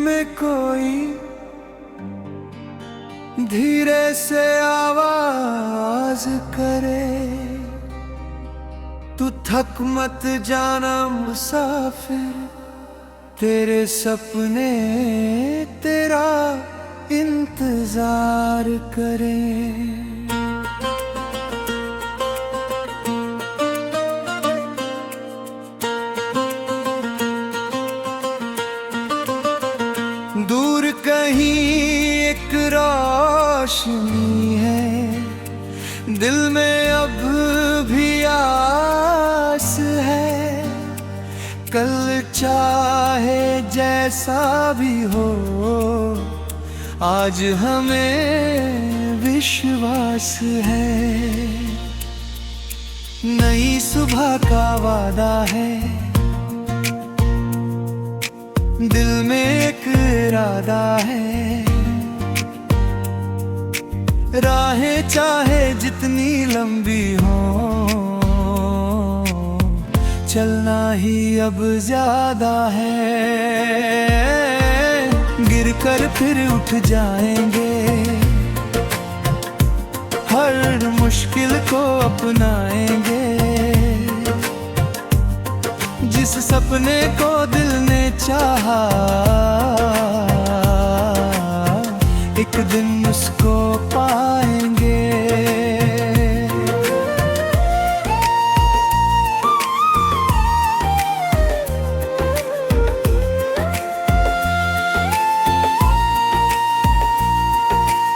में कोई धीरे से आवाज करे, तू थक मत जाना मुसाफिर, तेरे सपने तेरा इंतजार करें। दूर कहीं एक रोशनी है, दिल में अब भी आस है, कल चाहे जैसा भी हो आज हमें विश्वास है। नई सुबह का वादा है, दिल में एक इरादा है, राहें चाहे जितनी लंबी हो चलना ही अब ज्यादा है। गिर कर फिर उठ जाएंगे, हर मुश्किल को अपनाएंगे, जिस सपने को दिल ने चाहा एक दिन उसको पाएंगे।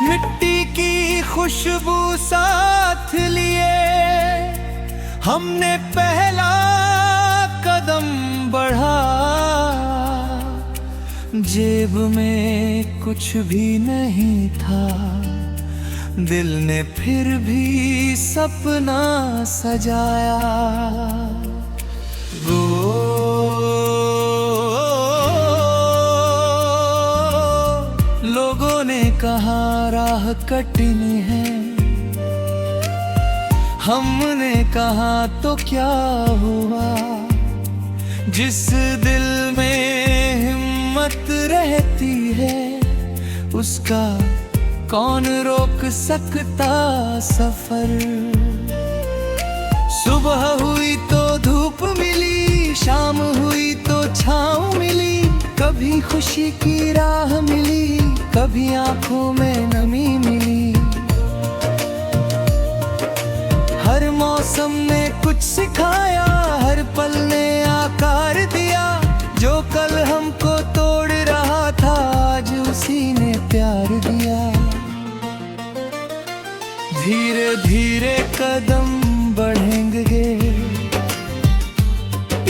मिट्टी की खुशबू साथ लिए हमने पहला कदम बढ़ा, जेब में कुछ भी नहीं था, दिल ने फिर भी सपना सजाया। लोगों ने कहा राह कठिन है, हमने कहा तो क्या हुआ, जिस दिल में हिम्मत रहती है उसका कौन रोक सकता सफर। सुबह हुई तो धूप मिली, शाम हुई तो छाँव मिली, कभी खुशी की राह मिली, कभी आंखों में नमी मिली। हर मौसम ने कुछ सिखाया, हर पल ने आकार दिया, जो कल हमको तोड़ रहा था आज उसी ने प्यार दिया। धीरे धीरे कदम बढ़ेंगे,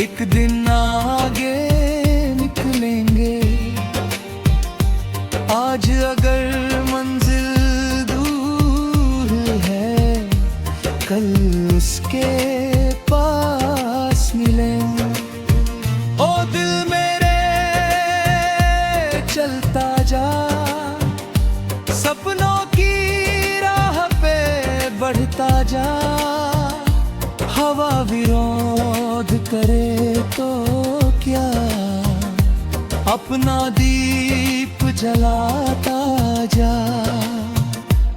एक दिन आगे निकलेंगे। आज अगर मंजिल दूर है, कल उसके पास मिलेंगे। ओ दिल मेरे चलता जा, सपनों की राह पे बढ़ता जा, हवा विरोध करे तो क्या, अपना दीप जलाता जा।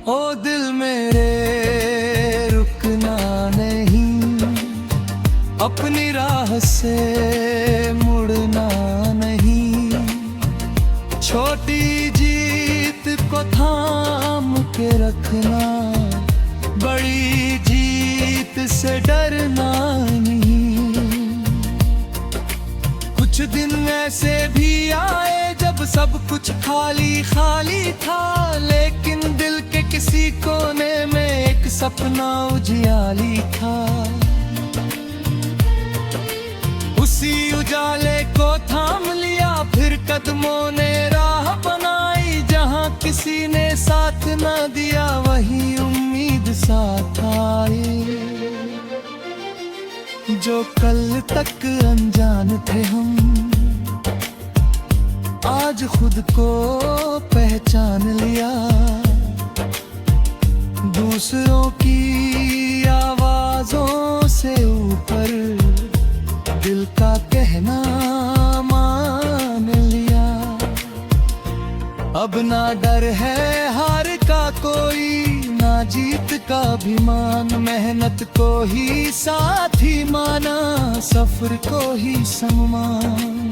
ओ दिल मेरे रुकना नहीं, अपनी राह से मुड़ना नहीं, छोटी जीत को थाम के रखना, बड़ी जीत से डरना नहीं। कुछ दिन ऐसे भी आए जब सब कुछ खाली खाली था, लेकिन दिल के किसी कोने में एक सपना उजियाली था। उसी उजाले को थाम लिया, फिर कदमों ने राह बनाई, जहां किसी ने साथ न दिया वही उम्मीद साथ आई। जो कल तक अनजान थे हम, आज खुद को पहचान लिया। दूसरों की आवाजों से ऊपर दिल का कहना मान लिया। अब ना डर है हार का कोई, ना जीत का अभिमान। मेहनत को ही साथी माना, सफर को ही सम्मान।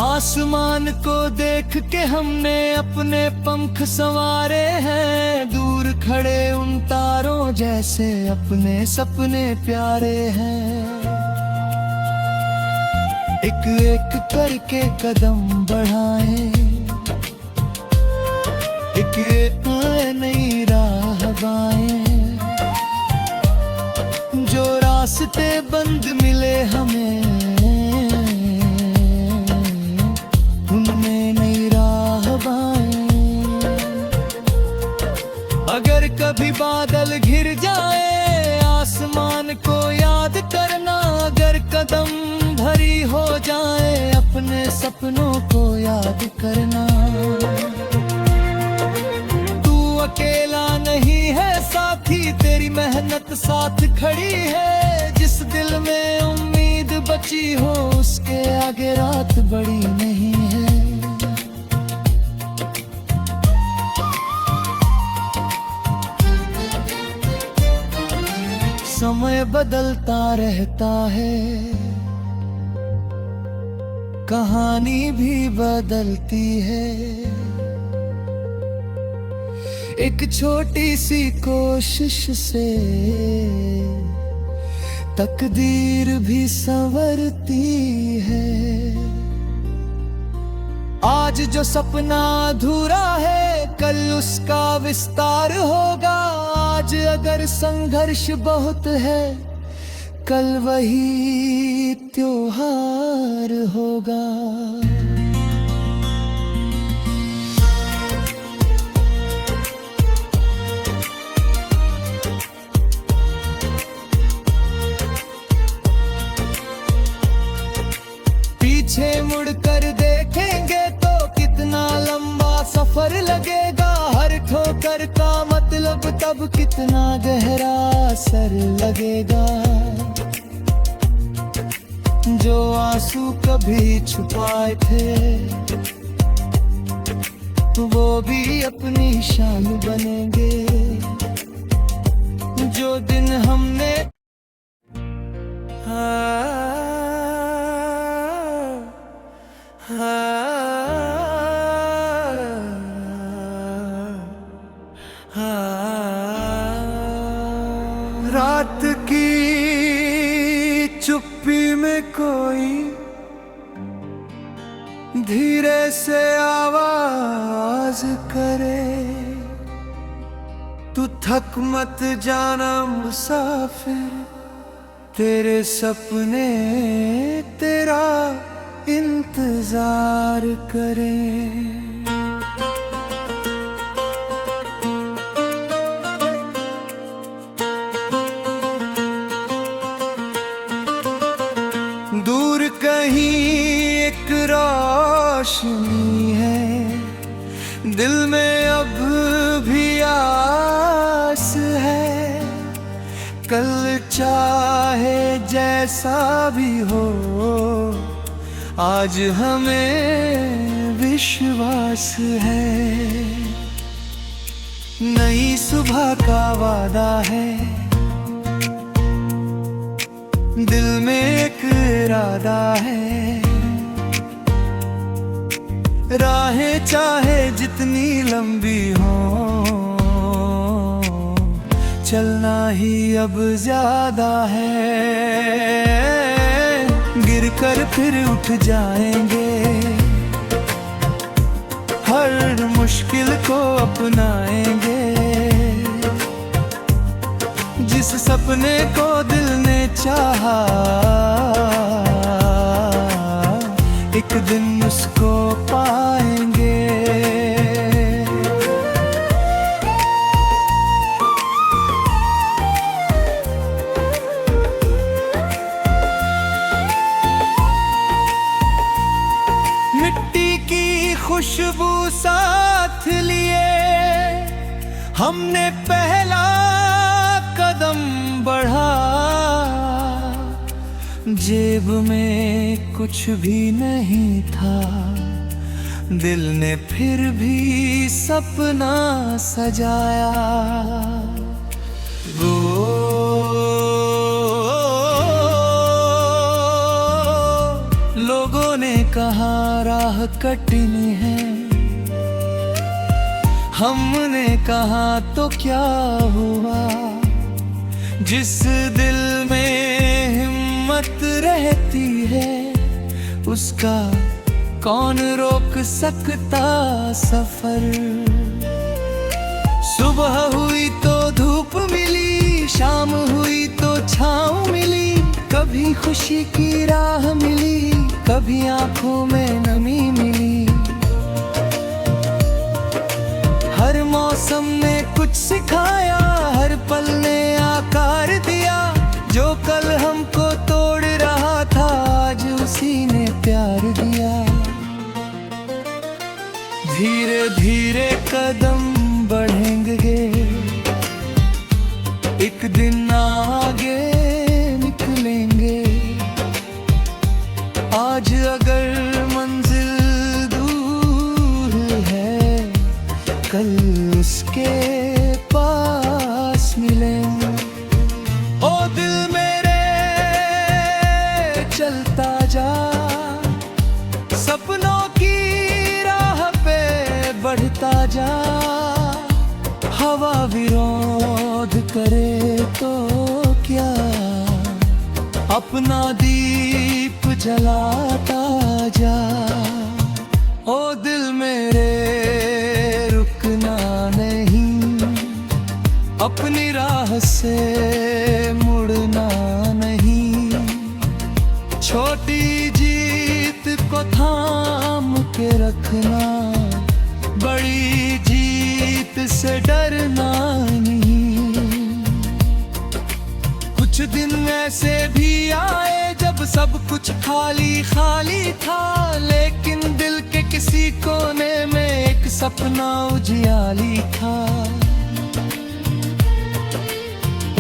आसमान को देख के हमने अपने पंख संवारे हैं, दूर खड़े उन तारों जैसे अपने सपने प्यारे हैं। एक एक करके कदम बढ़ाएं, एक एक नई राह बाएं। जो रास्ते बंद मिले हमें, उनमें नई राह बाएं। अगर कभी बादल घिर जाए, आसमान को याद करना। अगर कदम भरी हो जाए, अपने सपनों को याद करना। तू अकेला नहीं है साथी, तेरी मेहनत साथ खड़ी है। जिस दिल में उम्मीद बची हो, उसके आगे रात बड़ी नहीं है। समय बदलता रहता है, कहानी भी बदलती है। एक छोटी सी कोशिश से तकदीर भी संवरती है। आज जो सपना अधूरा है, कल उसका विस्तार होगा। आज अगर संघर्ष बहुत है, कल वही त्योहार होगा। पीछे मुड़कर देखेंगे तो कितना लंबा सफर लगेगा। हर ठोकर का मतलब तब कितना गहरा असर लगेगा। जो आंसू कभी छुपाए थे, वो भी अपनी शान बनेंगे। जो दिन हमने रात की चुप्पी में कोई धीरे से आवाज करे। तू थक मत जाना मुसाफिर, तेरे सपने तेरा इंतजार करें। दूर कहीं एक रोशनी है, दिल में अब भी आस है। कल चाहे जैसा भी हो, आज हमें विश्वास है। नई सुबह का वादा है, दिल में एक इरादा है। राहें चाहे जितनी लंबी हो, चलना ही अब ज्यादा है। गिरकर फिर उठ जाएंगे, हर मुश्किल को अपनाएंगे। जिस सपने को दिल ने चाहा, एक दिन उसको पाएंगे। मिट्टी की खुशबू साथ लिए हमने पहला कदम बढ़ा। जेब में कुछ भी नहीं था, दिल ने फिर भी सपना सजाया। वो लोगों ने कहा राह कठिन है, हमने कहा तो क्या हुआ। जिस दिल में हिम्मत रहती है, उसका कौन रोक सकता सफर। सुबह हुई तो धूप मिली, शाम हुई तो छाँव मिली। कभी खुशी की राह मिली, कभी आंखों में नमी मिली। हर मौसम ने कुछ सिखाया, हर पल ने आकार दिया। जो कल हमको तोड़ रहा था, आज उसी ने प्यार दिया। धीरे धीरे कदम बढ़ेंगे, एक दिन आगे निकलेंगे। आज अगर मंजिल दूर है, कल उसके पास मिलेंगे। ओ दिल मेरे चलता जा, सपनों की राह पे बढ़ता जा। हवा विरोध करे तो क्या, अपना दीप जलाता जा। ओ दिल मेरे रुकना नहीं, अपनी राह से मुड़ना नहीं। छोटी जीत को थाम के रखना, बड़ी जीत से डरना नहीं। कुछ दिन ऐसे भी आए जब सब कुछ खाली खाली था, लेकिन दिल के किसी कोने में एक सपना उजियाली था।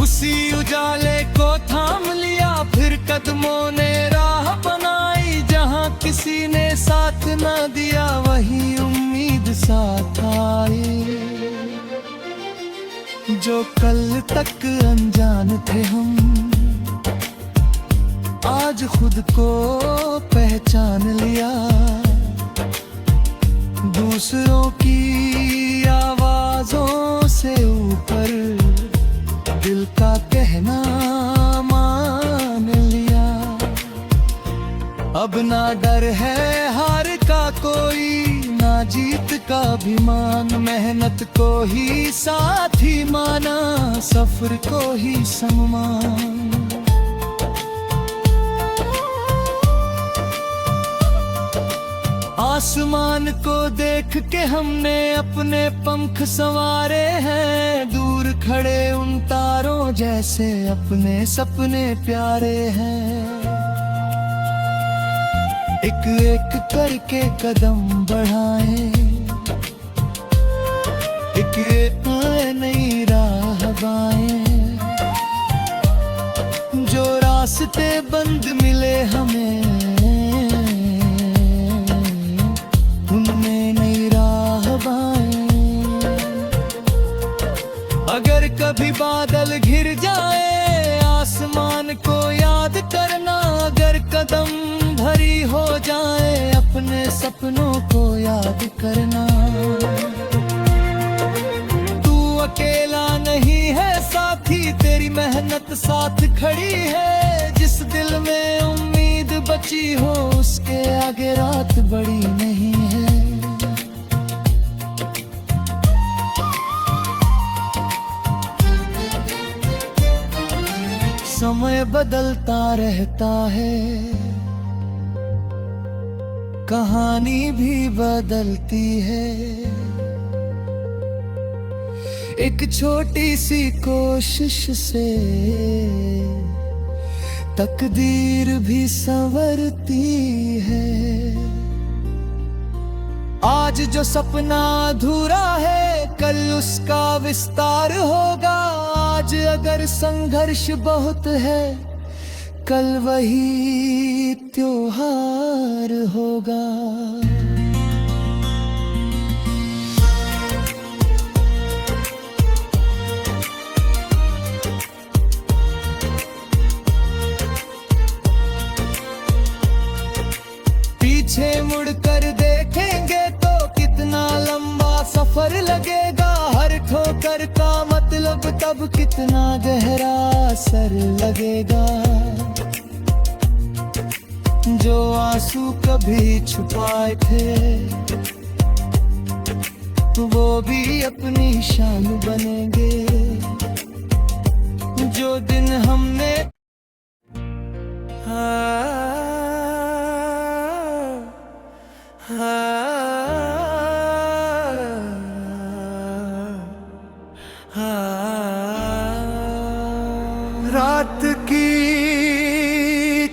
उसी उजाले को थाम लिया, फिर कदमों ने राह बनाई। जहां किसी ने साथ न दिया, वही उम्मीद साथ आई। जो कल तक अनजान थे हम, आज खुद को पहचान लिया। दूसरों की आवाजों से ऊपर दिल का कहना मान लिया। अब ना डर है हार का कोई, ना जीत का अभिमान। मेहनत को ही साथी माना, सफर को ही सम्मान। आसमान को देख के हमने अपने पंख संवारे हैं। दूर खड़े उन तारों जैसे अपने सपने प्यारे हैं। एक एक करके कदम बढ़ाएं, एक एक नई राह बाएं। जो रास्ते बंद मिले हमें, उनमें नई राह बाएं। अगर कभी बादल घिर जाए, आसमान को याद करना। अगर कदम भरी हो जाए, अपने सपनों को याद करना। तू अकेला नहीं है साथी, तेरी मेहनत साथ खड़ी है। जिस दिल में उम्मीद बची हो, उसके आगे रात बड़ी नहीं है। समय बदलता रहता है, कहानी भी बदलती है। एक छोटी सी कोशिश से तकदीर भी संवरती है। आज जो सपना अधूरा है, कल उसका विस्तार होगा। आज अगर संघर्ष बहुत है, कल वही त्योहार होगा। पीछे मुड़कर देखेंगे तो कितना लंबा सफर लगेगा। हर ठोकर का मतलब तब कितना गहरा असर लगेगा। जो आंसू कभी छुपाए थे वो भी अपनी शान बनेंगे। जो दिन हमने रात की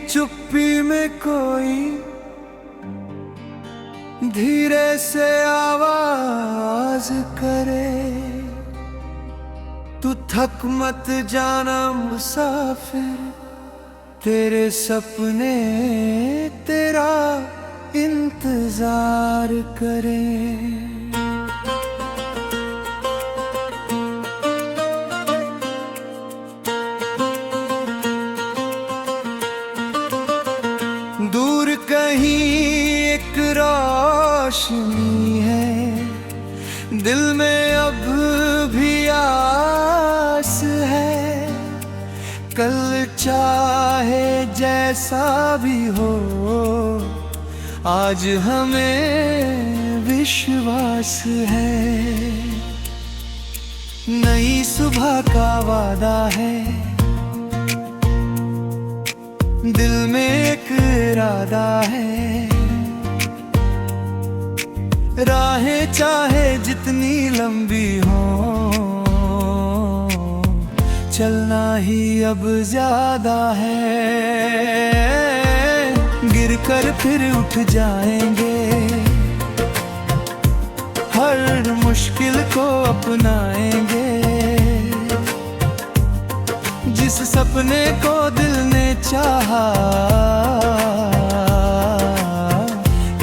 चुप्पी में कोई धीरे से आवाज करे, तू थक मत जाना मुसाफिर, तेरे सपने तेरा इंतजार करें। दूर कहीं एक रोशनी है, दिल में अब भी आस है। कल चाहे जैसा भी हो आज हमें विश्वास है। नई सुबह का वादा है, दिल में एक इरादा है। राहें चाहे जितनी लंबी हो, चलना ही अब ज्यादा है। गिरकर फिर उठ जाएंगे, हर मुश्किल को अपनाएंगे। जिस सपने को दिल ने चाहा,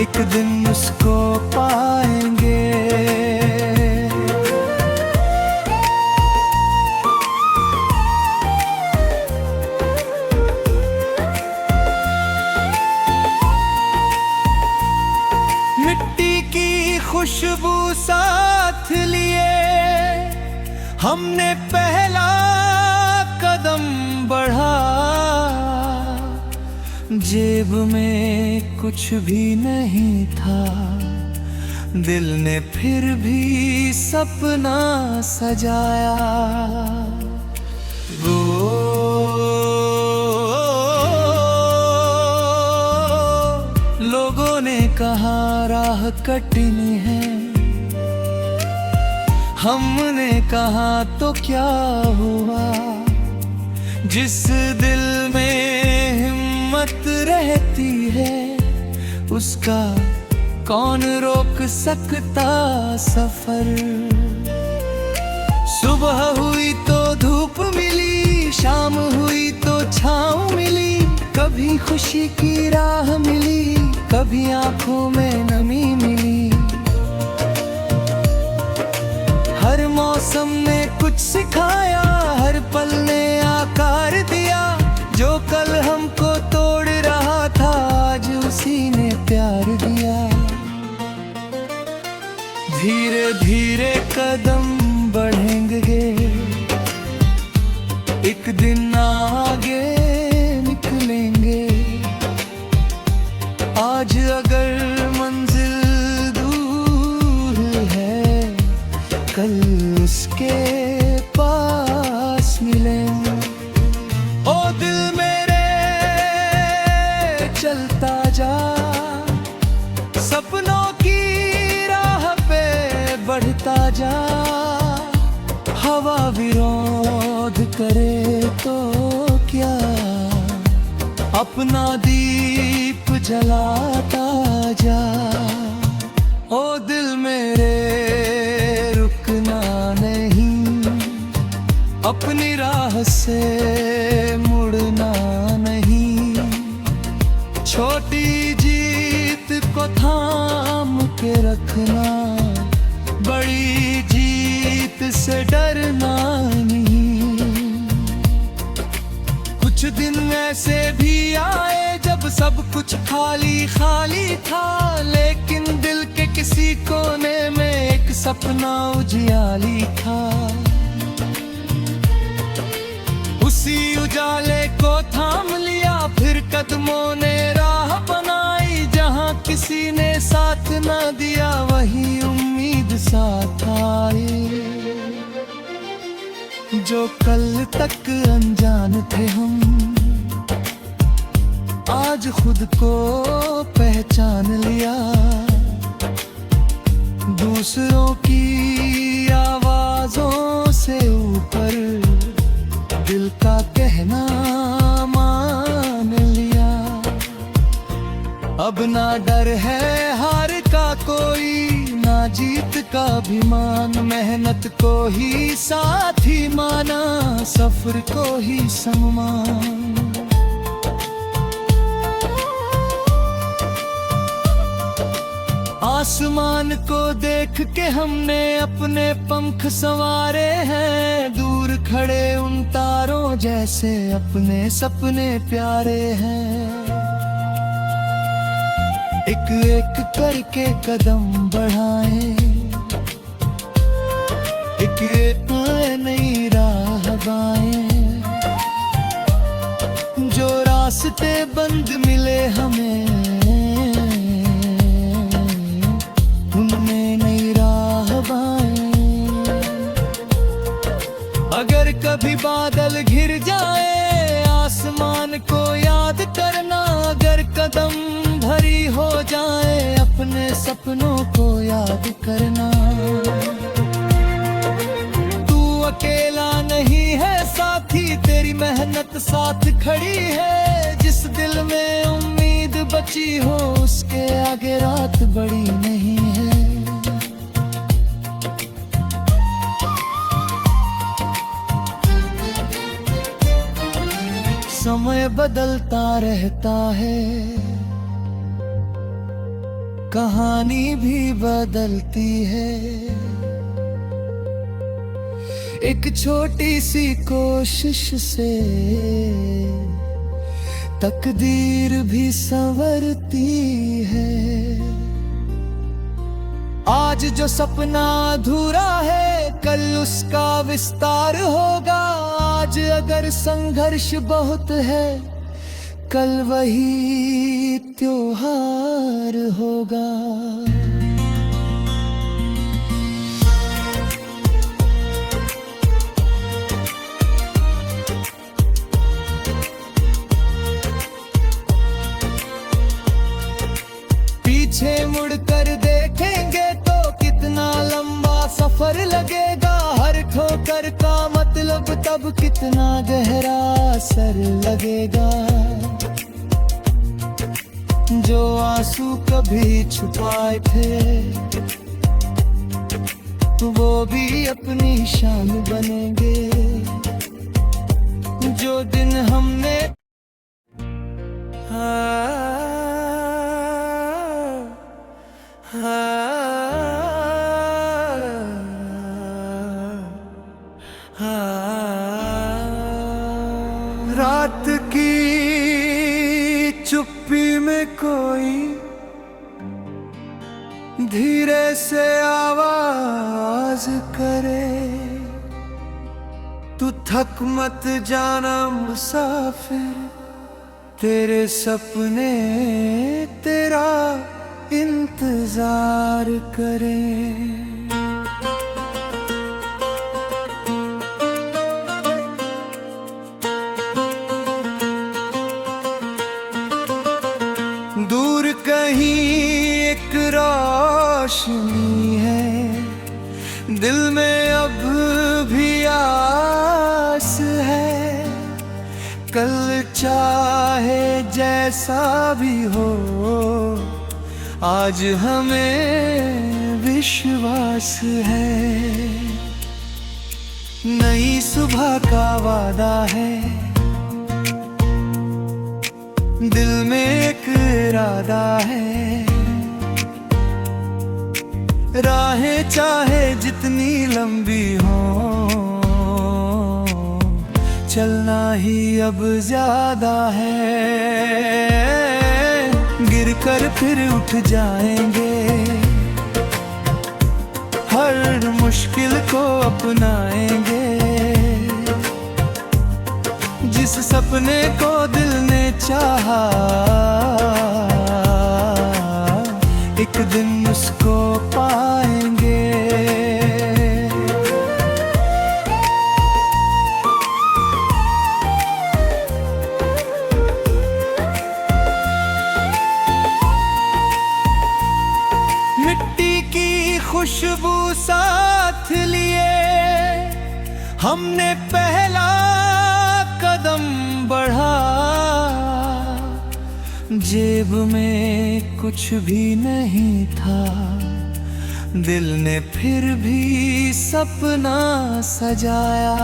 एक दिन उसको पाएंगे। मिट्टी की खुशबू साथ लिए हमने पहला कदम बढ़ा। जेब में कुछ भी नहीं था, दिल ने फिर भी सपना सजाया। लोगों ने कहा राह कठिन है, हमने कहा तो क्या हुआ। जिस दिल में हिम्मत रहती है, उसका कौन रोक सकता सफर। सुबह हुई तो धूप मिली, शाम हुई तो छाँव मिली। कभी खुशी की राह मिली, कभी आंखों में नमी मिली। हर मौसम ने कुछ सिखाया, हर पल ने आकार दिया। जो कल हमको तोड़ रहा था, आज उसी ने प्यार दिया। धीरे धीरे कदम बढ़ेंगे, एक दिन आगे निकलेंगे। आज अगर मंजिल दूर है, कल उसके पास मिलेंगे। ओ दिल मेरे चलता जा, सपनों की राह पे बढ़ता जा। हवा विरोध करे तो क्या, अपना दीप जलाता जा। ओ दिल मेरे रुकना नहीं, अपनी राह से मुड़ना नहीं। रखना, बड़ी जीत से डरना नहीं। कुछ दिन ऐसे भी आए जब सब कुछ खाली खाली था, लेकिन दिल के किसी कोने में एक सपना उजियाली था। उसी उजाले को थाम लिया, फिर कदमों ने राह बनाई। जहां किसी ने साथ न दिया, वही उम्मीद साथ आई। जो कल तक अनजान थे हम, आज खुद को पहचान लिया। दूसरों की आवाजों से ऊपर दिल का कहना मान लिया। अब ना डर है हार का कोई, ना जीत का अभिमान। मेहनत को ही साथी माना, सफर को ही सम्मान। आसमान को देख के हमने अपने पंख संवारे हैं। दूर खड़े उन तारों जैसे अपने सपने प्यारे हैं। एक एक करके कदम बढ़ाएं, एक एक नई राह बाएं। जो रास्ते बंद मिले हमें, अगर कभी बादल घिर जाए, आसमान को याद करना। अगर कदम भरी हो जाए, अपने सपनों को याद करना। तू अकेला नहीं है साथी, तेरी मेहनत साथ खड़ी है। जिस दिल में उम्मीद बची हो, उसके आगे रात बड़ी नहीं है। समय बदलता रहता है, कहानी भी बदलती है। एक छोटी सी कोशिश से तकदीर भी संवरती है। आज जो सपना अधूरा है, कल उसका विस्तार होगा। आज अगर संघर्ष बहुत है, कल वही त्योहार होगा। पीछे मुड़कर देखेंगे तो कितना लंबा सफर लगेगा। हर ठोकर का मतलब तब कितना गहरा असर लगेगा। जो आंसू कभी छुपाए थे, वो भी अपनी शान बनेंगे। जो दिन हमने रात की चुप्पी में कोई धीरे से आवाज करे। तू थक मत जाना मुसाफिर, तेरे सपने तेरा इंतजार करें। दूर कहीं एक रोशनी है, दिल में अब भी आस है। कल चाहे जैसा भी हो, आज हमें विश्वास है। नई सुबह का वादा है, दिल में एक इरादा है। चाहे जितनी लंबी हो, चलना ही अब ज्यादा है। गिरकर फिर उठ जाएंगे, हर मुश्किल को अपनाएंगे। जिस सपने को दिल ने चाहा, एक दिन उसको पाएंगे। मिट्टी की खुशबू साथ लिए हमने पहला कदम बढ़ा। जेब में कुछ भी नहीं था, दिल ने फिर भी सपना सजाया।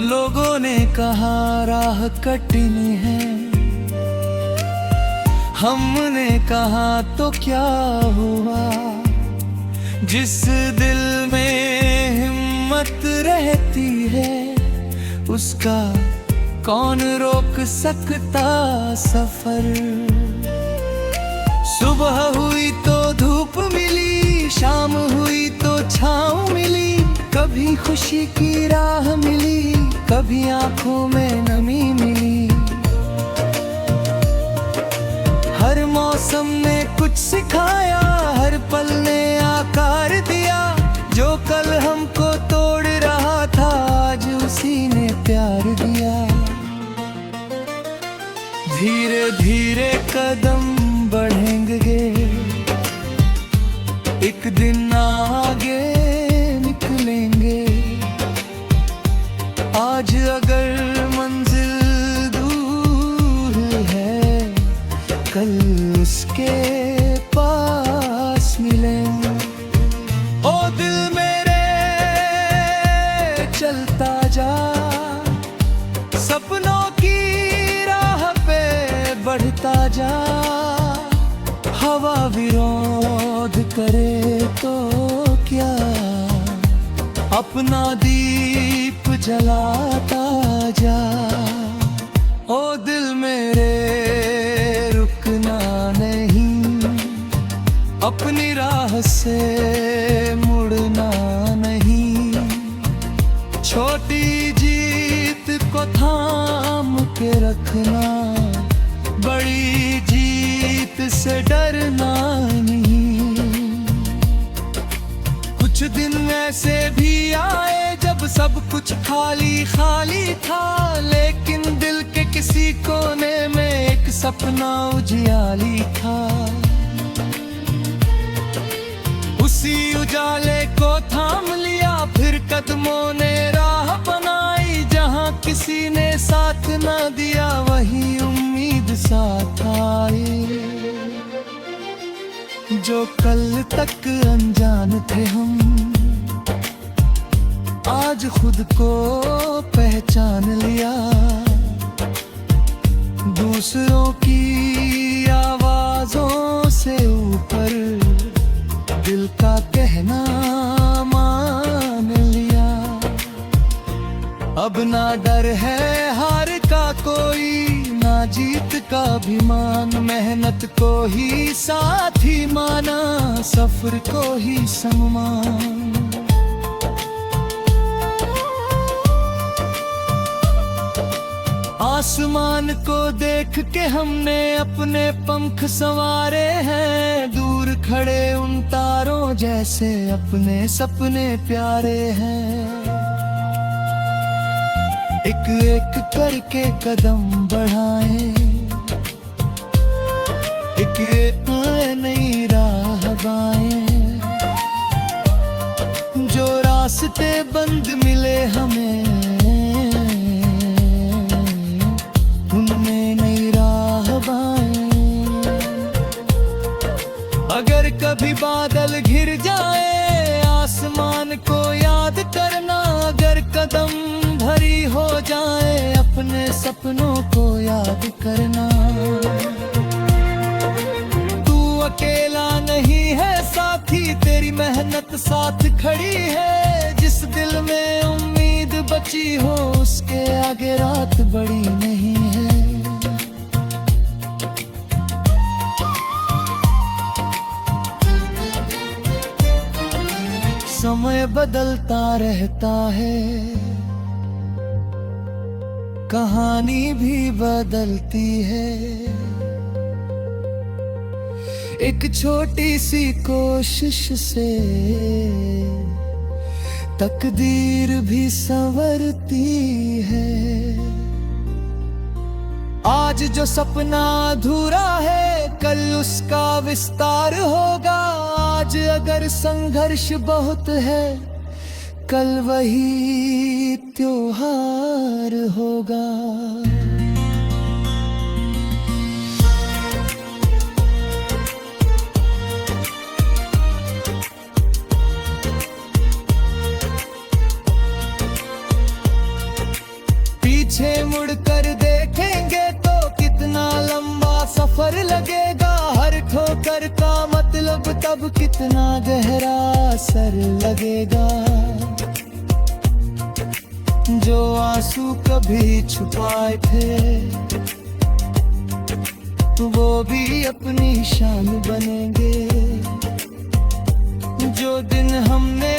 लोगों ने कहा राह कठिन है, हमने कहा तो क्या हुआ। जिस दिल में हिम्मत रहती है, उसका कौन रोक सकता सफर। सुबह हुई तो धूप मिली, शाम हुई तो छाँव मिली। कभी खुशी की राह मिली, कभी आंखों में नमी मिली। हर मौसम ने कुछ सिखाया, हर पल ने आकार दिया। जो कल हमको तोड़ रहा था, आज उसी ने प्यार दिया। धीरे धीरे कदम बढ़ेंगे, एक दिन आगे निकलेंगे। आज अगर मंजिल दूर है, कल उसके पास मिलेंगे। ओ दिल मेरे चलता जा, सपनों की राह पे बढ़ता जा। हवा विरोध करे तो क्या, अपना दीप जलाता जा। ओ दिल मेरे रुकना नहीं, अपनी राह से मुड़ना नहीं। छोटी जीत को थाम के रखना, बड़ी जीत से डरना नहीं। कुछ दिन ऐसे भी आए जब सब कुछ खाली खाली था, लेकिन दिल के किसी कोने में एक सपना उजियाली था। उसी उजाले को थाम लिया, फिर कदमों ने राह बनाई। जहां किसी ने साथ न दिया, वही उम्मीद साथ आई। जो कल तक अनजान थे हम, आज खुद को पहचान लिया। दूसरों की आवाजों से ऊपर दिल का कहना मान लिया। अब ना डर है हार का कोई, ना जीत का अभिमान। मेहनत को ही साथी माना, सफर को ही सम्मान। आसमान को देख के हमने अपने पंख संवारे हैं। दूर खड़े उन तारों जैसे अपने सपने प्यारे हैं। एक एक करके कदम बढ़ाएं, एक एक नई राह बाएं। जो रास्ते बंद मिले हमें, उनमें नई राह बाएं। अगर कभी बादल घिर जाए, आसमान को याद करना। अगर कदम भरी हो जाए अपने सपनों को याद करना। तू अकेला नहीं है साथी, तेरी मेहनत साथ खड़ी है। जिस दिल में उम्मीद बची हो उसके आगे रात बड़ी नहीं है। समय बदलता रहता है, कहानी भी बदलती है। एक छोटी सी कोशिश से तकदीर भी संवरती है। आज जो सपना अधूरा है कल उसका विस्तार होगा। आज अगर संघर्ष बहुत है कल वही त्योहार होगा। पीछे मुड़कर देखेंगे तो कितना लंबा सफर लगेगा। हर ठोकर का मतलब तब कितना गहरा असर लगेगा। जो आंसू कभी छुपाए थे वो भी अपनी शान बनेंगे। जो दिन हमने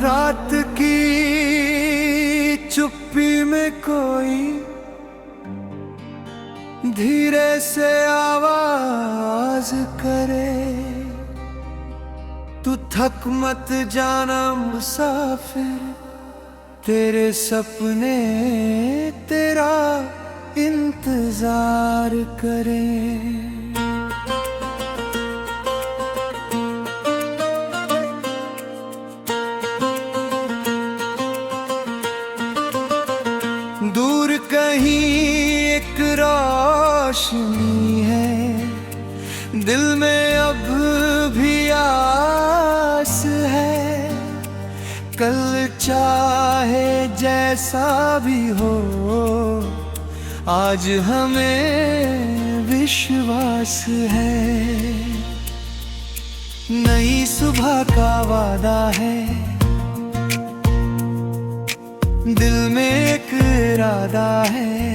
रात की चुप्पी में कोई धीरे से आवाज करे। तू थक मत जाना मुसाफिर, तेरे सपने तेरा इंतजार करें। दूर कहीं एक रोशनी है, दिल में अब भी आस है। कल चाहे जैसा भी हो आज हमें विश्वास है। नई सुबह का वादा है, दिल में एक इरादा है।